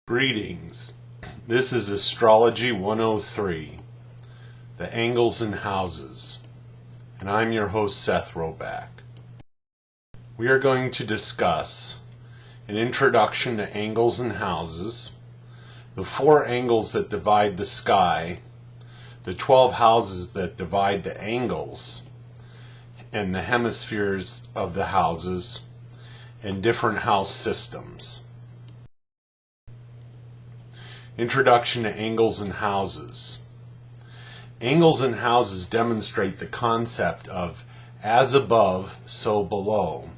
Greetings. This is Astrology 103, the angles and houses, and I'm your host Seth Roback. We are going to discuss an introduction to angles and houses, the 4 angles that divide the sky, the 12 houses that divide the angles, and the hemispheres of the houses, and different house systems. Introduction to angles and houses. Angles and houses demonstrate the concept of as above, so below.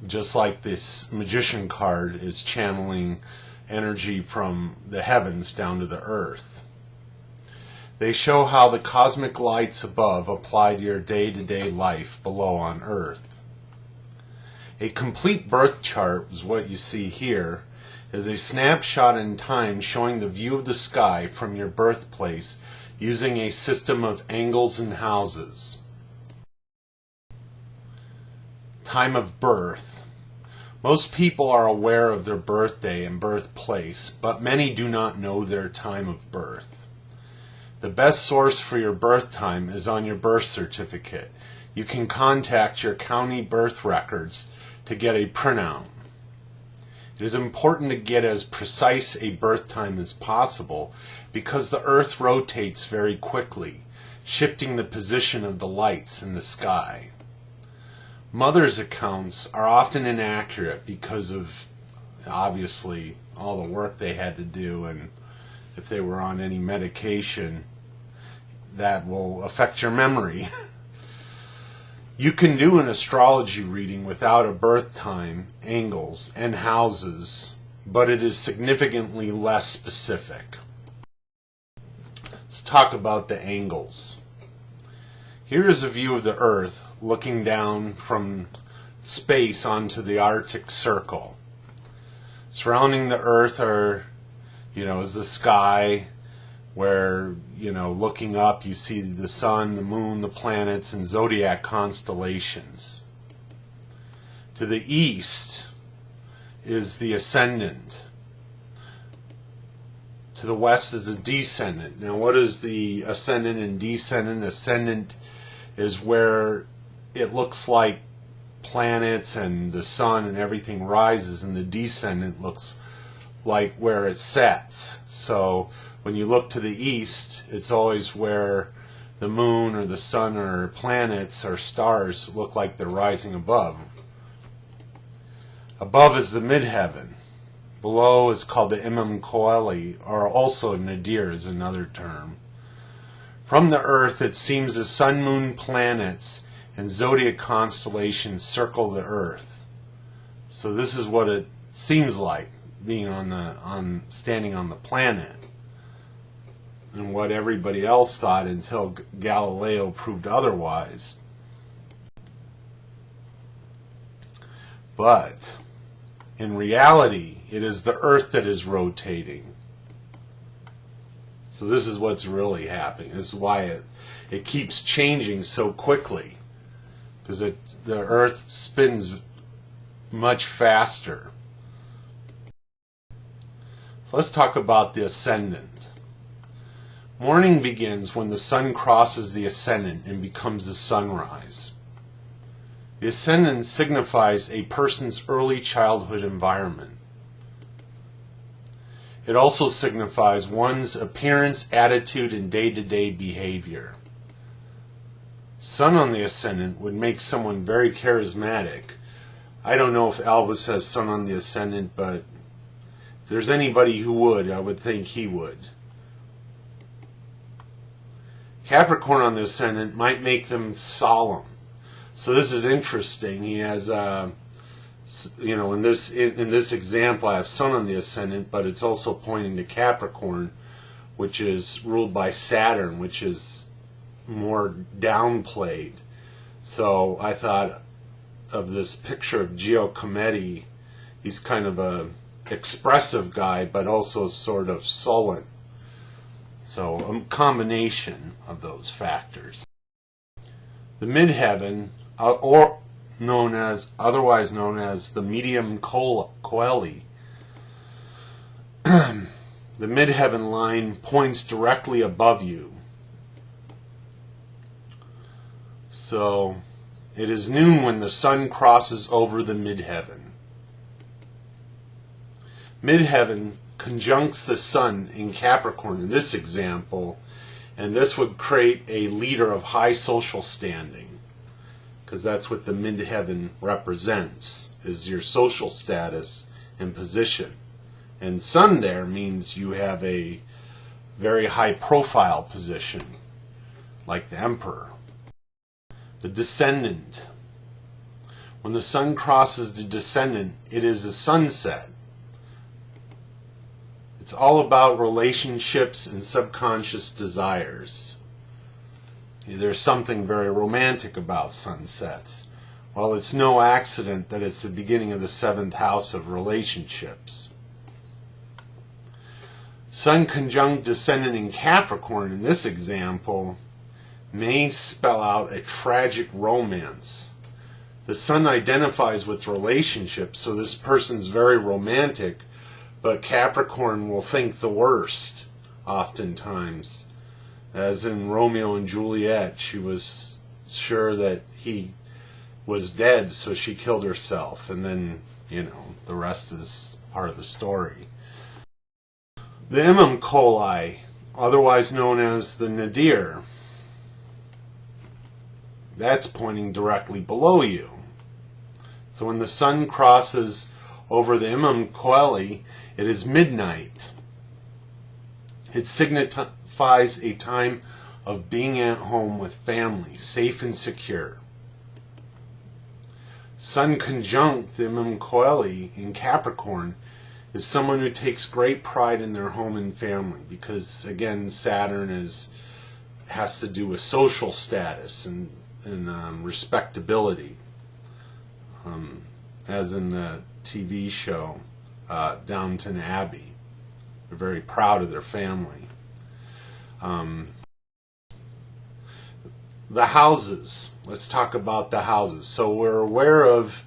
Just like this magician card is channeling energy from the heavens down to the earth. They show how the cosmic lights above apply to your day-to-day life below on earth. A complete birth chart is what you see here, is a snapshot in time showing the view of the sky from your birthplace using a system of angles and houses. Time of birth. Most people are aware of their birthday and birthplace, but many do not know their time of birth. The best source for your birth time is on your birth certificate. You can contact your county birth records to get a printout. It is important to get as precise a birth time as possible because the earth rotates very quickly, shifting the position of the lights in the sky. Mothers' accounts are often inaccurate because of, obviously, all the work they had to do, and if they were on any medication, that will affect your memory. You can do an astrology reading without a birth time, angles, and houses, but it is significantly less specific. Let's talk about the angles. Here is a view of the Earth looking down from space onto the Arctic Circle. Surrounding the Earth is the sky, where, looking up you see the sun, the moon, the planets, and zodiac constellations. To the east is the Ascendant. To the west is the Descendant. Now, what is the Ascendant and Descendant? Ascendant is where it looks like planets and the sun and everything rises, and the Descendant looks like where it sets. So when you look to the east, it's always where the moon or the sun or planets or stars look like they're rising above. Above is the midheaven. Below is called the Imum Coeli, or also Nadir is another term. From the earth, it seems the sun, moon, planets, and zodiac constellations circle the earth. So this is what it seems like being standing on the planet, and what everybody else thought until Galileo proved otherwise. But in reality, it is the earth that is rotating. So this is what's really happening. This is why it keeps changing so quickly, because the earth spins much faster. Let's talk about the Ascendant. Morning begins when the sun crosses the Ascendant and becomes the sunrise. The Ascendant signifies a person's early childhood environment. It also signifies one's appearance, attitude, and day-to-day behavior. Sun on the Ascendant would make someone very charismatic. I don't know if Elvis has Sun on the Ascendant, but if there's anybody who would, I would think he would. Capricorn on the Ascendant might make them solemn. So this is interesting. He has, in this example, I have Sun on the Ascendant, but it's also pointing to Capricorn, which is ruled by Saturn, which is more downplayed. So I thought of this picture of Giacometti. He's kind of a expressive guy, but also sort of sullen. So a combination of those factors. The midheaven, or otherwise known as the medium Coeli, The midheaven line points directly above you. So it is noon when the sun crosses over the midheaven. Midheaven conjuncts the sun in Capricorn in this example, and this would create a leader of high social standing, because that's what the midheaven represents, is your social status and position. And sun there means you have a very high profile position, like the emperor. The descendant. When the sun crosses the descendant, it is a sunset. It's all about relationships and subconscious desires. There's something very romantic about sunsets. Well, it's no accident that it's the beginning of the 7th house of relationships. Sun conjunct descendant in Capricorn in this example may spell out a tragic romance. The sun identifies with relationships, so this person's very romantic, but Capricorn will think the worst oftentimes. As in Romeo and Juliet, she was sure that he was dead, so she killed herself, and then, the rest is part of the story. The Imum Coeli, otherwise known as the Nadir, that's pointing directly below you. So when the sun crosses over the Imum Coeli, it is midnight. It signifies a time of being at home with family, safe and secure. Sun conjunct the Imum Coeli in Capricorn is someone who takes great pride in their home and family, because again Saturn has to do with social status and respectability, as in the TV show Downton Abbey. They're very proud of their family. The houses. Let's talk about the houses. So we're aware of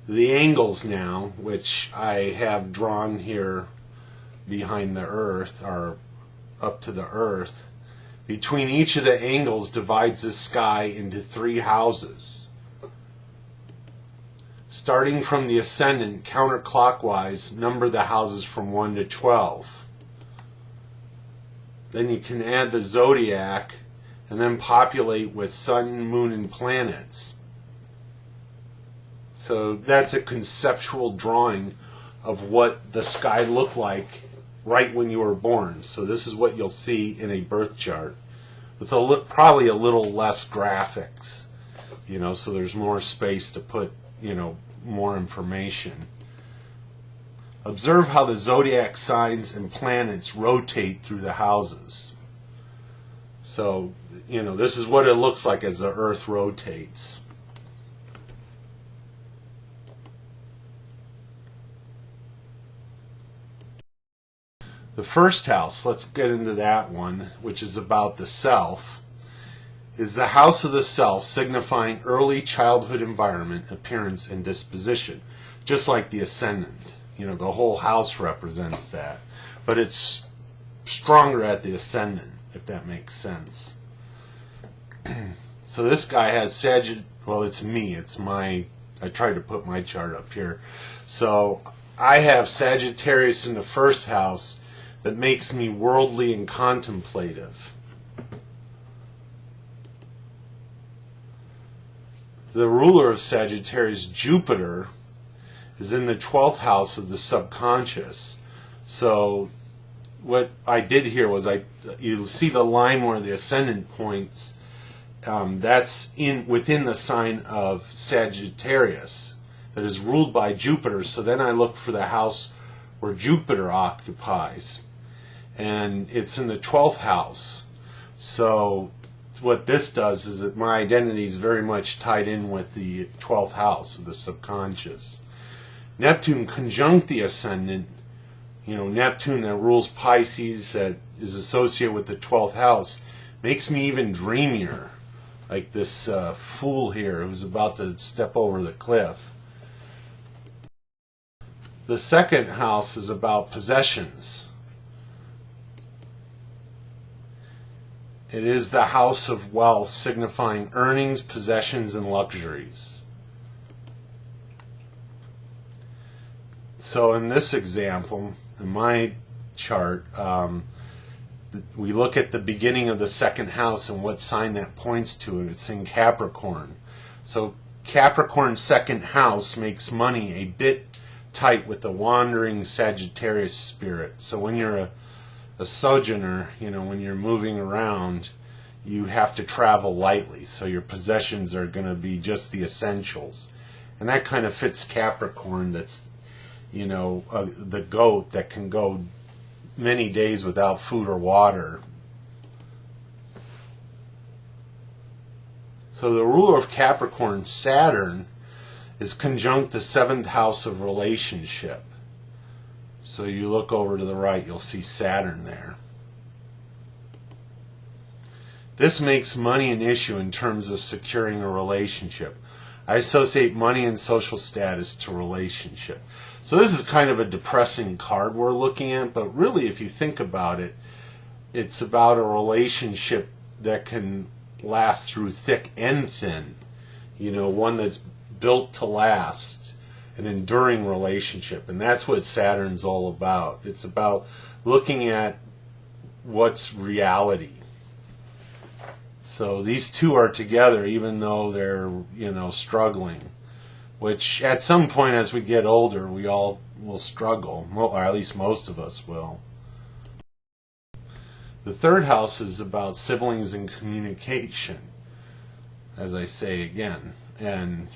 the angles now, which I have drawn here behind the earth, or up to the earth. Between each of the angles divides the sky into 3 houses. Starting from the ascendant, counterclockwise, number the houses from 1 to 12. Then you can add the zodiac and then populate with sun, moon, and planets. So that's a conceptual drawing of what the sky looked like right when you were born. So this is what you'll see in a birth chart, with probably a little less graphics, so there's more space to put, more information. Observe how the zodiac signs and planets rotate through the houses. So, this is what it looks like as the earth rotates. The first house, let's get into that one, which is about the self, is the house of the self, signifying early childhood environment, appearance, and disposition, just like the ascendant. The whole house represents that, but it's stronger at the ascendant, if that makes sense. So this guy has well, it's me, I tried to put my chart up here. So I have Sagittarius in the first house, that makes me worldly and contemplative. The ruler of Sagittarius, Jupiter, is in the 12th house of the subconscious. So what I did here was you see the line where the ascendant points, that's within the sign of Sagittarius that is ruled by Jupiter. So then I look for the house where Jupiter occupies, and it's in the 12th house. So what this does is that my identity is very much tied in with the 12th house of the subconscious. Neptune conjunct the ascendant, Neptune that rules Pisces, that is associated with the 12th house, makes me even dreamier, like this fool here who's about to step over the cliff. The second house is about possessions. It is the house of wealth, signifying earnings, possessions, and luxuries. So in this example, in my chart, we look at the beginning of the second house and what sign that points to, and it's in Capricorn. So Capricorn's second house makes money a bit tight with the wandering Sagittarius spirit. So when you're a sojourner, when you're moving around, you have to travel lightly. So your possessions are going to be just the essentials. And that kind of fits Capricorn. That's, the goat that can go many days without food or water. So the ruler of Capricorn, Saturn, is conjunct the seventh house of relationship. So you look over to the right, you'll see Saturn there. This makes money an issue in terms of securing a relationship. I associate money and social status to relationship. So this is kind of a depressing card we're looking at, but really if you think about it, it's about a relationship that can last through thick and thin. One that's built to last, an enduring relationship. And that's what Saturn's all about. It's about looking at what's reality. So these two are together even though they're, struggling. Which at some point as we get older, we all will struggle. Or at least most of us will. The third house is about siblings and communication. As I say again. And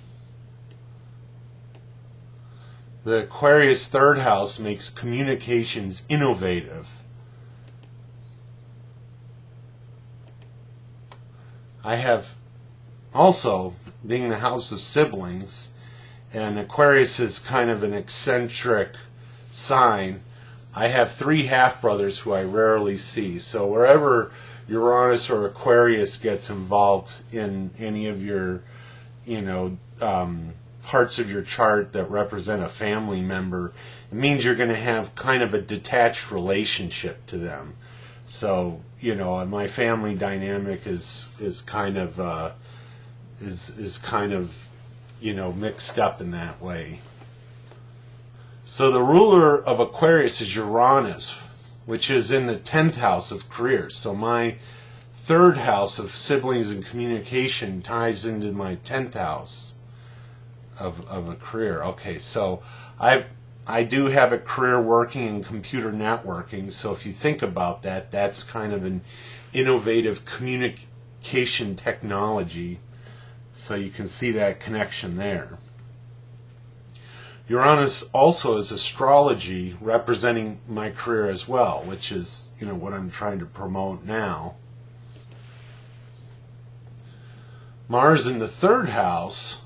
the Aquarius third house makes communications innovative. I have also, being the house of siblings, and Aquarius is kind of an eccentric sign, I have 3 half-brothers who I rarely see. So wherever Uranus or Aquarius gets involved in any of your, parts of your chart that represent a family member, it means you're going to have kind of a detached relationship to them. So, my family dynamic is kind of mixed up in that way. So the ruler of Aquarius is Uranus, which is in the 10th house of careers. So my third house of siblings and communication ties into my 10th house of a career. Okay, so I do have a career working in computer networking, so if you think about that, that's kind of an innovative communication technology. So you can see that connection there. Uranus also is astrology, representing my career as well, which is, what I'm trying to promote now. Mars in the third house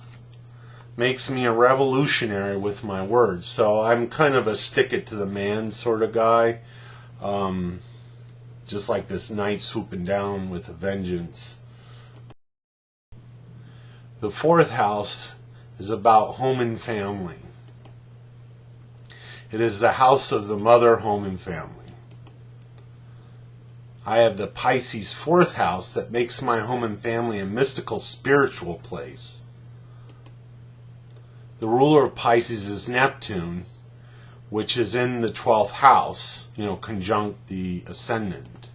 makes me a revolutionary with my words. So I'm kind of a stick-it-to-the-man sort of guy. Just like this knight swooping down with a vengeance. The fourth house is about home and family. It is the house of the mother, home, and family. I have the Pisces fourth house that makes my home and family a mystical, spiritual place. The ruler of Pisces is Neptune, which is in the 12th house, conjunct the Ascendant.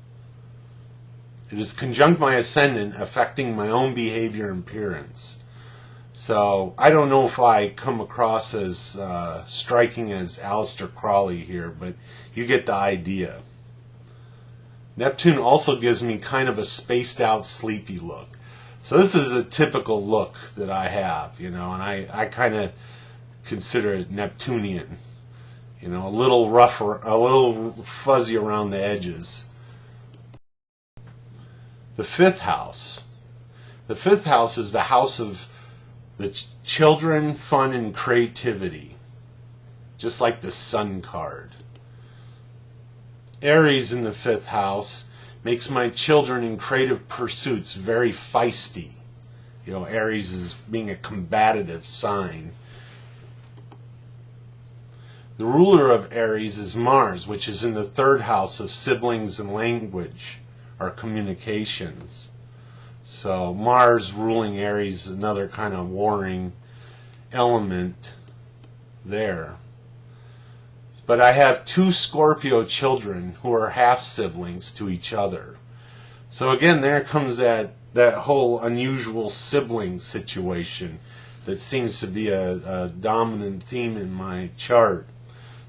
It is conjunct my Ascendant, affecting my own behavior and appearance. So I don't know if I come across as striking as Aleister Crowley here, but you get the idea. Neptune also gives me kind of a spaced out, sleepy look. So this is a typical look that I have, and I kind of consider it Neptunian. A little rougher, a little fuzzy around the edges. The fifth house. The fifth house is the house of the children, fun, and creativity. Just like the Sun card. Aries in the fifth house makes my children in creative pursuits very feisty. Aries is being a combative sign. The ruler of Aries is Mars, which is in the third house of siblings and language, or communications. So Mars ruling Aries is another kind of warring element there. But I have 2 Scorpio children who are half-siblings to each other. So again, there comes that whole unusual sibling situation that seems to be a dominant theme in my chart.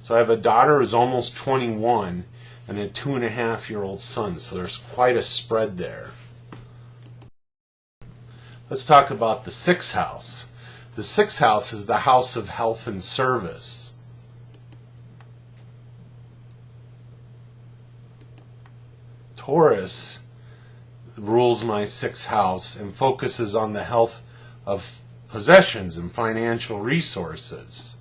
So I have a daughter who's almost 21 and a 2.5-year-old son, so there's quite a spread there. Let's talk about the 6th house. The 6th house is the house of health and service. Taurus rules my 6th house and focuses on the health of possessions and financial resources.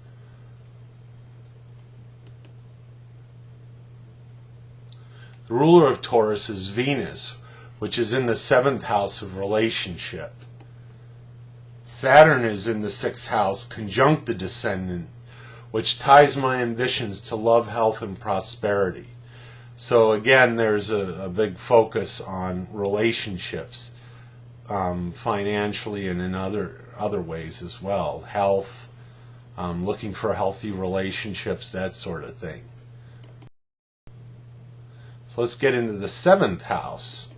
The ruler of Taurus is Venus, which is in the 7th house of relationship. Saturn is in the 6th house, conjunct the Descendant, which ties my ambitions to love, health, and prosperity. So again, there's a big focus on relationships, financially and in other ways as well. Health, looking for healthy relationships, that sort of thing. So let's get into the 7th house.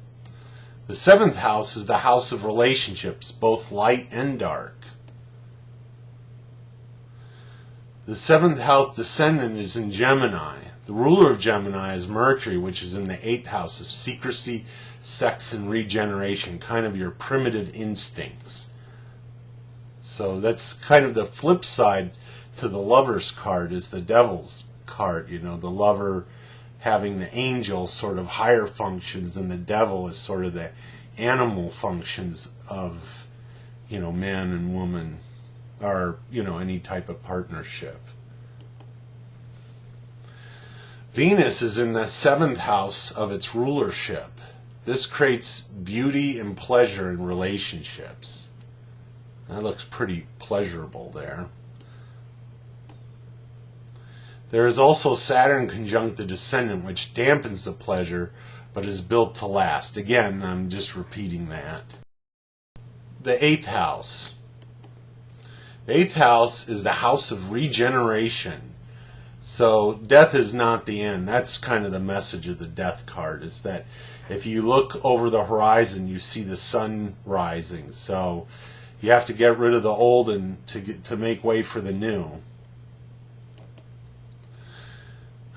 The 7th house is the house of relationships, both light and dark. The 7th house Descendant is in Gemini. The ruler of Gemini is Mercury, which is in the 8th house of secrecy, sex, and regeneration, kind of your primitive instincts. So that's kind of the flip side to the Lover's card, is the Devil's card. You know, the lover having the angel sort of higher functions, and the devil is sort of the animal functions of, you know, man and woman, or, you know, any type of partnership. Venus is in the 7th house of its rulership. This creates beauty and pleasure in relationships. That looks pretty pleasurable there. There is also Saturn conjunct the Descendant, which dampens the pleasure, but is built to last. Again, I'm just repeating that. The 8th house. The 8th house is the house of regeneration. So death is not the end. That's kind of the message of the Death card, is that if you look over the horizon, you see the sun rising. So you have to get rid of the old and to make way for the new.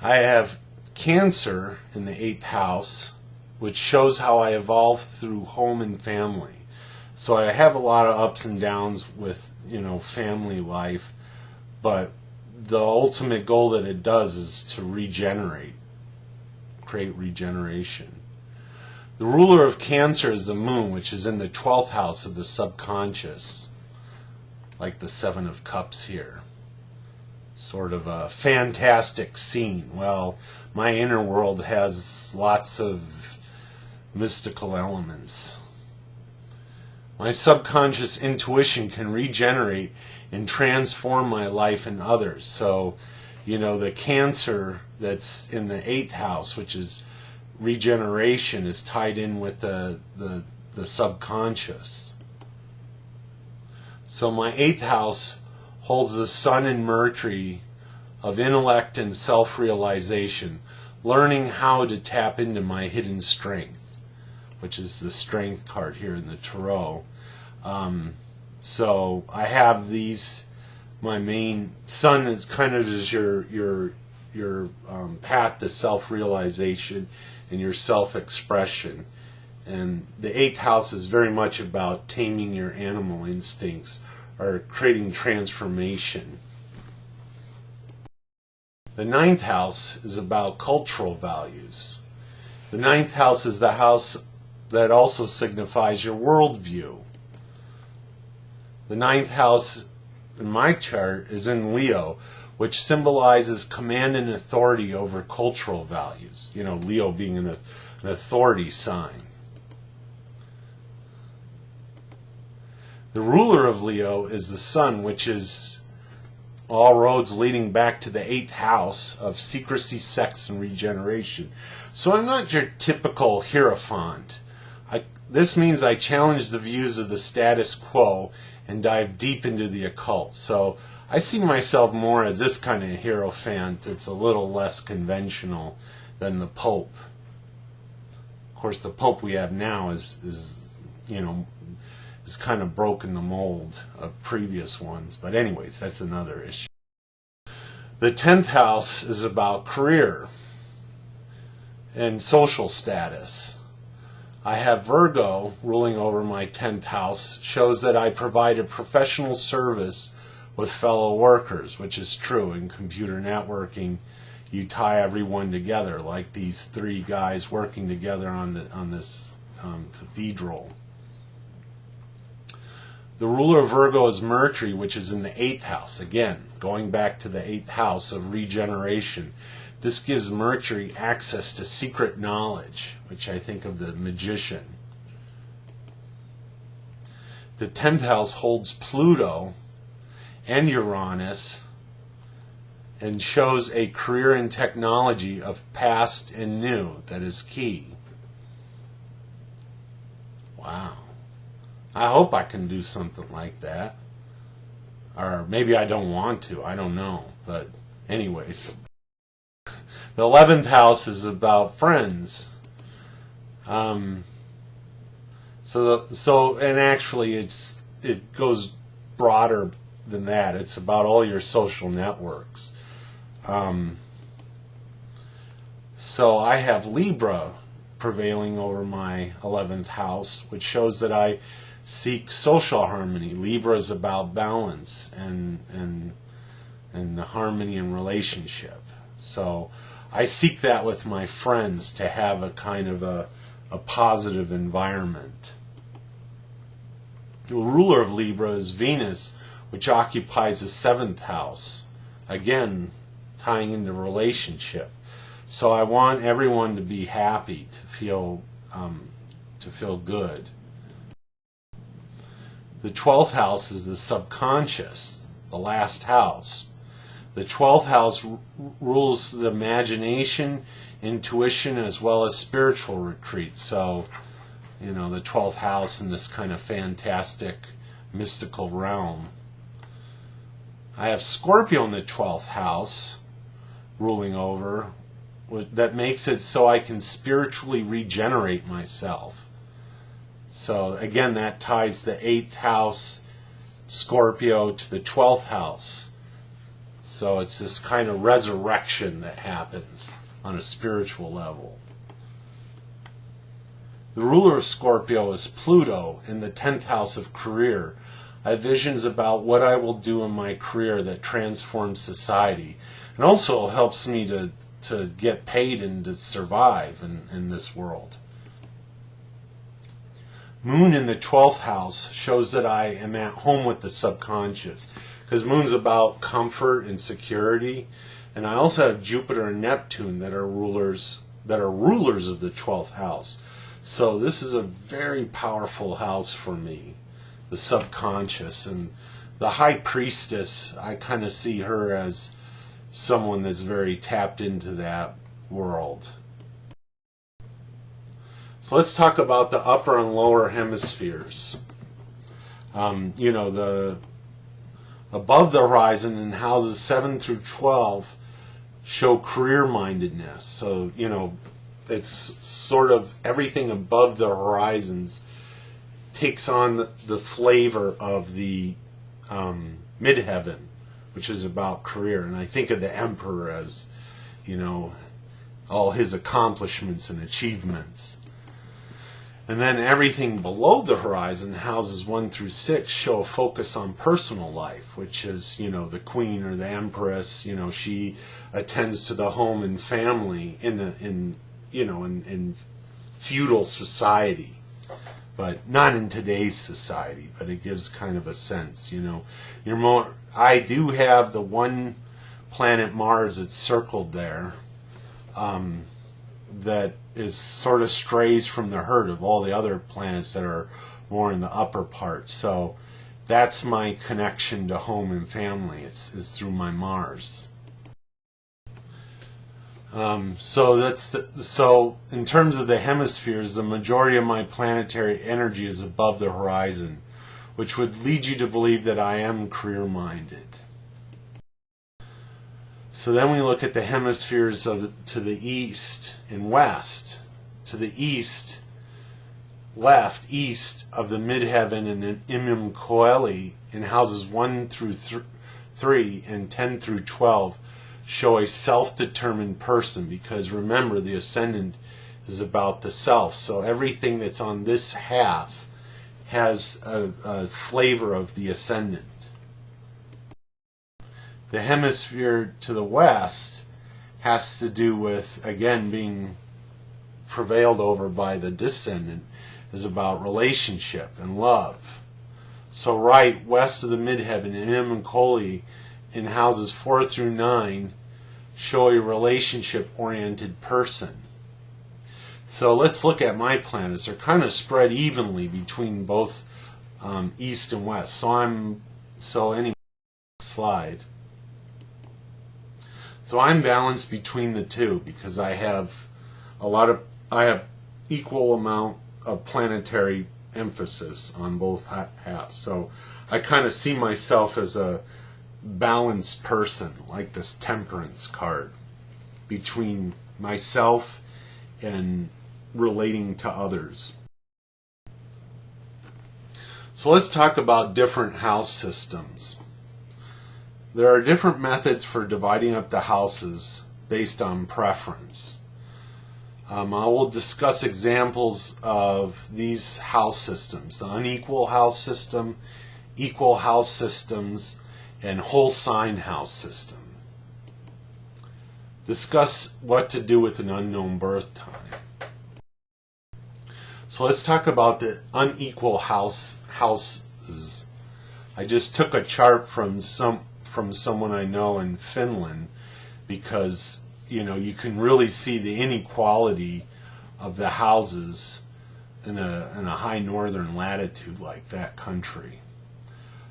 I have Cancer in the 8th house, which shows how I evolve through home and family. So I have a lot of ups and downs with, you know, family life, but the ultimate goal that it does is to regenerate, create regeneration. The ruler of Cancer is the Moon, which is in the 12th house of the subconscious, like the 7 of Cups here. Sort of a fantastic scene. Well, my inner world has lots of mystical elements. My subconscious intuition can regenerate and transform my life and others. So, you know, the Cancer that's in the 8th house, which is regeneration, is tied in with the subconscious. So my 8th house holds the Sun and Mercury of intellect and self-realization, learning how to tap into my hidden strength, which is the Strength card here in the Tarot. So I have these, my main Sun is kind of just your path to self-realization and your self-expression. And the 8th house is very much about taming your animal instincts, or creating transformation. The 9th house is about cultural values. The 9th house is the house that also signifies your worldview. The 9th house in my chart is in Leo, which symbolizes command and authority over cultural values. You know, Leo being an authority sign. The ruler of Leo is the Sun, which is all roads leading back to the 8th house of secrecy, sex, and regeneration. So I'm not your typical Hierophant. This means I challenge the views of the status quo and dive deep into the occult. So I see myself more as this kind of Hierophant. It's a little less conventional than the Pope. Of course, the Pope we have now is kind of broken the mold of previous ones. But anyways, that's another issue. The 10th house is about career and social status. I have Virgo ruling over my 10th house, shows that I provide a professional service with fellow workers, which is true. In computer networking, you tie everyone together, like these 3 guys working together on this cathedral. The ruler of Virgo is Mercury, which is in the 8th house. Again, going back to the 8th house of regeneration. This gives Mercury access to secret knowledge, which I think of the magician. The 10th house holds Pluto and Uranus and shows a career in technology of past and new that is key. Wow. I hope I can do something like that. Or maybe I don't want to. I don't know. But anyways. The 11th house is about friends. And actually it goes broader than that. It's about all your social networks. So I have Libra prevailing over my 11th house, which shows that I seek social harmony. Libra is about balance and harmony in relationship. So I seek that with my friends, to have a kind of a positive environment. The ruler of Libra is Venus, which occupies the 7th house. Again, tying into relationship. So I want everyone to be happy, to feel good. The 12th house is the subconscious, the last house. The 12th house rules the imagination, intuition, as well as spiritual retreat. So, the 12th house in this kind of fantastic, mystical realm. I have Scorpio in the 12th house ruling over, that makes it so I can spiritually regenerate myself. So again, that ties the 8th house Scorpio to the 12th house. So it's this kind of resurrection that happens on a spiritual level. The ruler of Scorpio is Pluto in the 10th house of career. I have visions about what I will do in my career that transforms society, and also helps me to get paid and to survive in this world. Moon in the 12th house shows that I am at home with the subconscious, because Moon's about comfort and security. And I also have Jupiter and Neptune that are rulers of the 12th house. So this is a very powerful house for me, the subconscious. And the High Priestess, I kind of see her as someone that's very tapped into that world. So let's talk about the upper and lower hemispheres. The above the horizon in houses 7 through 12 show career-mindedness. So, it's sort of everything above the horizons takes on the flavor of the midheaven, which is about career. And I think of the emperor as, all his accomplishments and achievements. And then everything below the horizon, houses 1 through 6, show a focus on personal life, which is, the queen or the empress. She attends to the home and family in feudal society, but not in today's society. But it gives kind of a sense, I do have the one planet Mars that's circled there, that is sort of strays from the herd of all the other planets that are more in the upper part. So, that's my connection to home and family. It's through my Mars. So in terms of the hemispheres, the majority of my planetary energy is above the horizon, which would lead you to believe that I am career-minded. So then we look at the hemispheres to the east and west. To the east, left, east of the midheaven and Imum Coeli in houses 1 through 3 and 10 through 12 show a self-determined person, because remember, the Ascendant is about the self. So everything that's on this half has a flavor of the Ascendant. The hemisphere to the west has to do with, again, being prevailed over by the Descendant, is about relationship and love. So right west of the midheaven in Imum and Coeli in houses 4 through 9 show a relationship-oriented person. So let's look at my planets. They're kind of spread evenly between both east and west. Slide. So I'm balanced between the two because I have equal amount of planetary emphasis on both halves. So I kind of see myself as a balanced person, like this temperance card, between myself and relating to others. So let's talk about different house systems. There are different methods for dividing up the houses based on preference. I will discuss examples of these house systems: the unequal house system, equal house systems, and whole sign house system. Discuss what to do with an unknown birth time. So let's talk about the unequal houses. I just took a chart from someone I know in Finland, because you can really see the inequality of the houses in a high northern latitude like that country.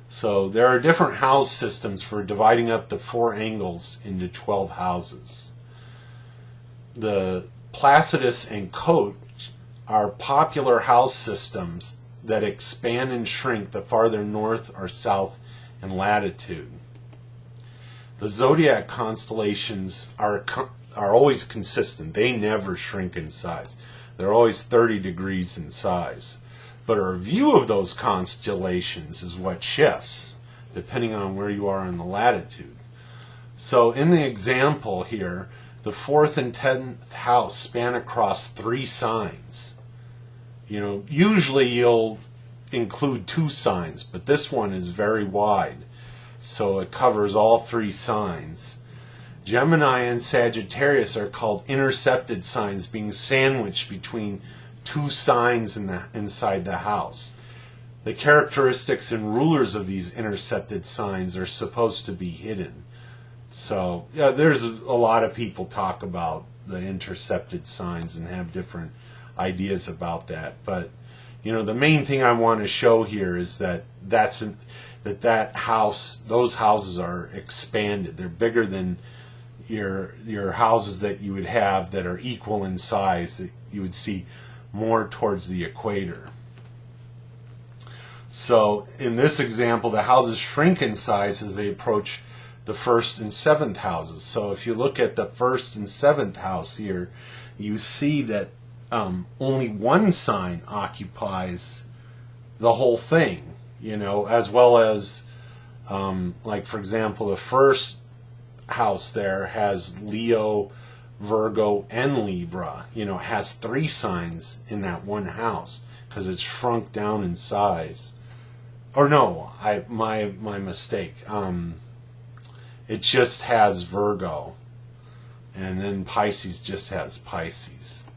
So there are different house systems for dividing up the 4 angles into 12 houses. The Placidus and Cote are popular house systems that expand and shrink the farther north or south in latitude. The zodiac constellations are always consistent. They never shrink in size. They're always 30 degrees in size. But our view of those constellations is what shifts, depending on where you are in the latitude. So in the example here, the 4th and 10th house span across 3 signs. Usually you'll include 2 signs, but this one is very wide, so it covers all 3 signs. Gemini and Sagittarius are called intercepted signs, being sandwiched between 2 signs inside the house. The characteristics and rulers of these intercepted signs are supposed to be hidden. So, yeah, there's a lot of people talk about the intercepted signs and have different ideas about that. But, the main thing I want to show here is that those houses are expanded. They're bigger than your houses that you would have that are equal in size, that you would see more towards the equator. So in this example, the houses shrink in size as they approach the 1st and 7th houses. So if you look at the 1st and 7th house here, you see that only one sign occupies the whole thing, as well as, like for example, the 1st house there has Leo, Virgo, and Libra. It has 3 signs in that one house because it's shrunk down in size. Or no, my mistake. It just has Virgo, and then Pisces just has Pisces.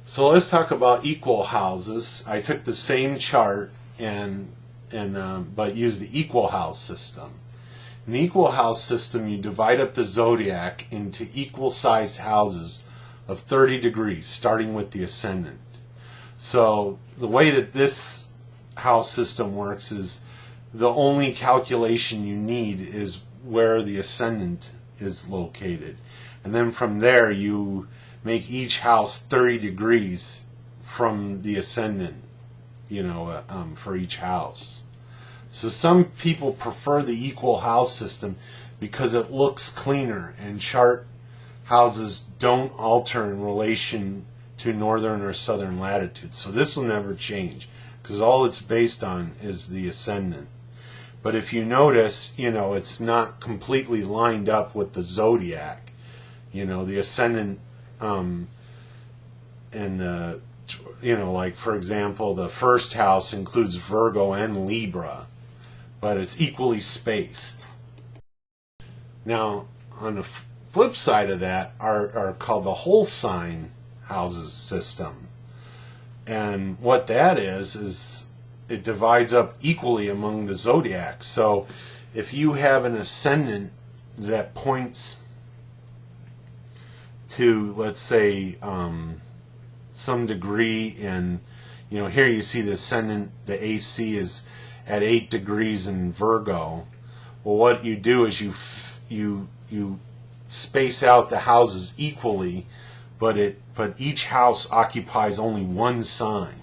So let's talk about equal houses. I took the same chart but used the equal house system. In the equal house system, you divide up the zodiac into equal sized houses of 30 degrees, starting with the Ascendant. So the way that this house system works is the only calculation you need is where the ascendant is located. And then from there you make each house 30 degrees from the ascendant, for each house. So some people prefer the equal house system because it looks cleaner, and chart houses don't alter in relation to northern or southern latitudes. So this will never change because all it's based on is the ascendant. But if you notice, it's not completely lined up with the zodiac. The ascendant, like for example, the first house includes Virgo and Libra, but it's equally spaced. Now, on the flip side of that are called the whole sign houses system. And what that is it divides up equally among the zodiacs. So if you have an ascendant that points to, let's say, some degree in, here you see the ascendant, the AC is at 8 degrees in Virgo. Well, what you do is you space out the houses equally, but each house occupies only one sign.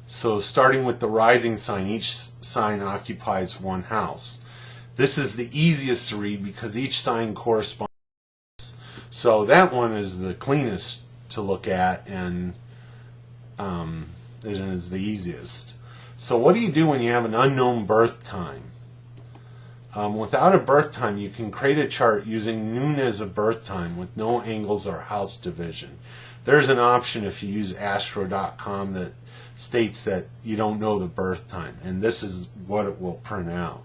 So starting with the rising sign, each sign occupies one house. This is the easiest to read because each sign corresponds. So that one is the cleanest to look at, and it is the easiest. So what do you do when you have an unknown birth time? Without a birth time, you can create a chart using noon as a birth time with no angles or house division. There's an option if you use astro.com that states that you don't know the birth time, and this is what it will print out.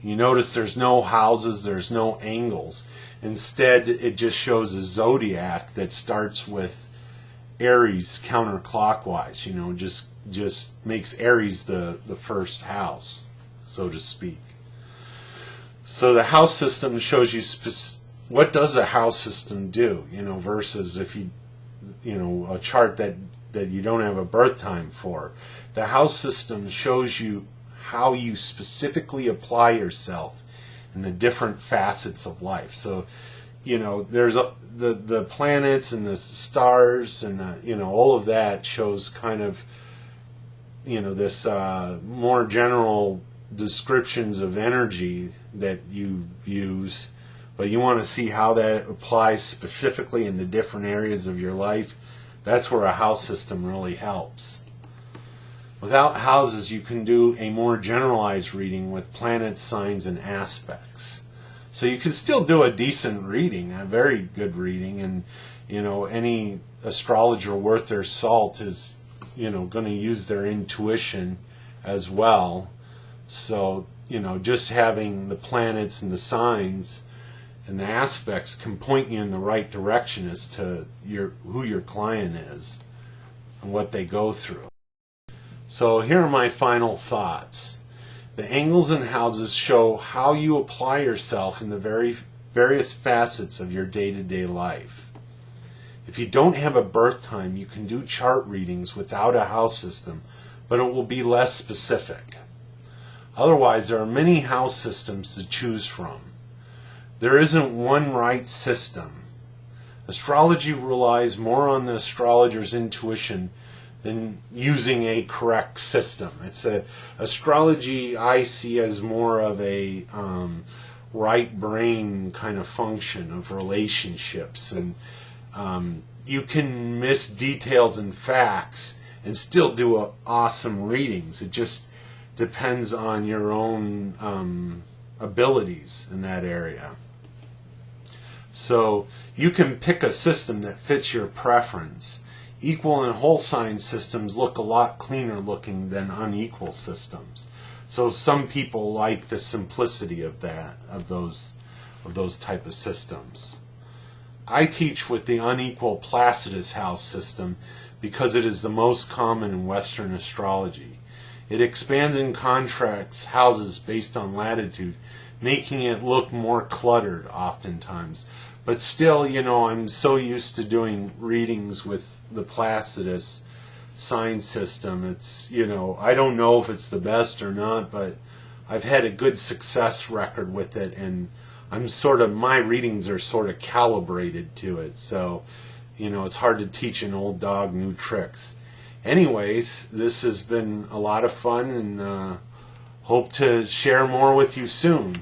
You notice there's no houses, there's no angles. Instead, it just shows a zodiac that starts with Aries counterclockwise. Just makes Aries the first house, so to speak. So the house system shows you what does a house system do, versus if a chart that you don't have a birth time for. The house system shows you how you specifically apply yourself in the different facets of life. So, there's the planets and the stars and all of that shows kind of this more general descriptions of energy that you use, but you want to see how that applies specifically in the different areas of your life. That's where a house system really helps. Without houses, you can do a more generalized reading with planets, signs, and aspects. So you can still do a decent reading, a very good reading, and any astrologer worth their salt is going to use their intuition as well. So just having the planets and the signs and the aspects can point you in the right direction as to who your client is and what they go through. So here are my final thoughts. The angles and houses show how you apply yourself in the various facets of your day-to-day life. If you don't have a birth time, you can do chart readings without a house system, but it will be less specific. Otherwise, there are many house systems to choose from. There isn't one right system. Astrology relies more on the astrologer's intuition than using a correct system. Astrology I see as more of a right brain kind of function of relationships, and you can miss details and facts and still do awesome readings. It just depends on your own abilities in that area. So you can pick a system that fits your preference. Equal and whole sign systems look a lot cleaner looking than unequal systems. So some people like the simplicity of those type of systems. I teach with the unequal Placidus house system because it is the most common in Western astrology. It expands and contracts houses based on latitude, making it look more cluttered oftentimes. But still, you know, I'm so used to doing readings with the Placidus sign system. It's, you know, I don't know if it's the best or not, but I've had a good success record with it, and my readings are sort of calibrated to it. So, you know, it's hard to teach an old dog new tricks. Anyways, this has been a lot of fun, and hope to share more with you soon.